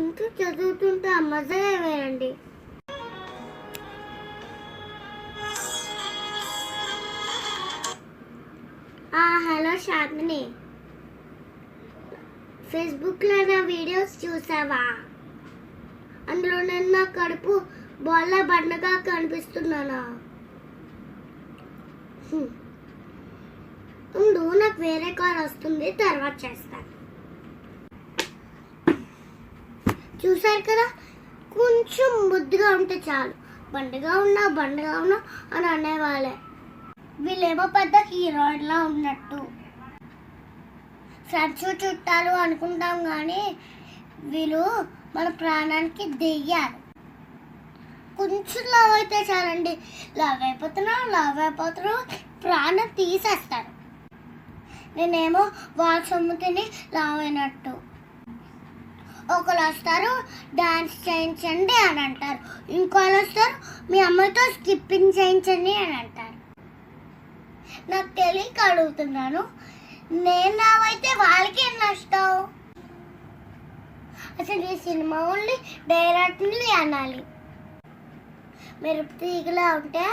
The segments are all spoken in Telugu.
ఇంట్లో చదువుతుంటే ఆ మజాయే వేరండి. హలో శాంతిని, ఫేస్బుక్లో నా వీడియోస్ చూసావా? అందులో నేను నా కడుపు బాల్ల బండగా కనిపిస్తున్నానా? ఉండు, నాకు వేరే కాల్ వస్తుంది, తర్వాత చేస్తాను. చూసారు కదా, కొంచెం బుద్ధిగా ఉంటే చాలు బండగా ఉన్నా అని అనేవాళ్ళే. వీళ్ళేమో పెద్ద హీరోయిన్లా ఉన్నట్టు. ఫ్రెండ్స్ చుట్టాలు అనుకుంటాం కానీ వీళ్ళు మన ప్రాణానికి దెయ్యాలు. కొంచెం లావ్ అయితే చాలండి, లావ్ అయిపోతున్నారు, ప్రాణం తీసేస్తారు. నేనేమో వాళ్ళ సొమ్ము తిని లావ్ అయినట్టు. ఒకరు వస్తారు డాన్స్ చేయించండి అని అంటారు, ఇంకోళ్ళు వస్తారు మీ అమ్మతో స్కిప్పింగ్ చేయించండి అని అంటారు. నాకు తెలియక అడుగుతున్నాను, నేను లావైతే వాళ్ళకి ఏం నష్టం? అసలు ఈ సినిమా ఓన్లీ డైరెక్ట్లీ అనాలి. మెరుపు తీగలా ఉంటే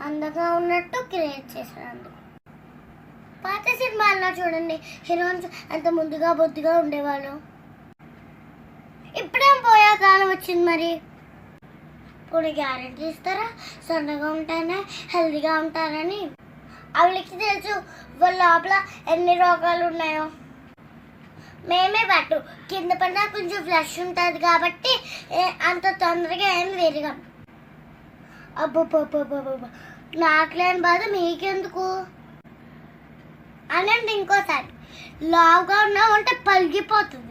అందంగా ఉన్నట్టు క్రియేట్ చేశారు. పాత సినిమాల్లో చూడండి, హీరోయిన్స్ ఎంత ముందుగా బొద్దుగా ఉండేవాళ్ళు. ఇప్పుడేం పోయే కాలం వచ్చింది. మరి కొన్ని గ్యారెంటీ ఇస్తారా సన్నగా ఉంటానే హెల్దీగా ఉంటారని? వాళ్ళకి తెలుసు వాళ్ళ లోపల ఎన్ని రోగాలు ఉన్నాయో. మేమే పట్టు కింద పడినా కొంచెం ఫ్లష్ ఉంటుంది కాబట్టి అంత తొందరగా ఏం విరగం. అబ్బో, నాకు లేని బాధ మీకెందుకు అనండి. ఇంకోసారి లావుగా ఉన్నావు అంటే పలిగిపోతుంది.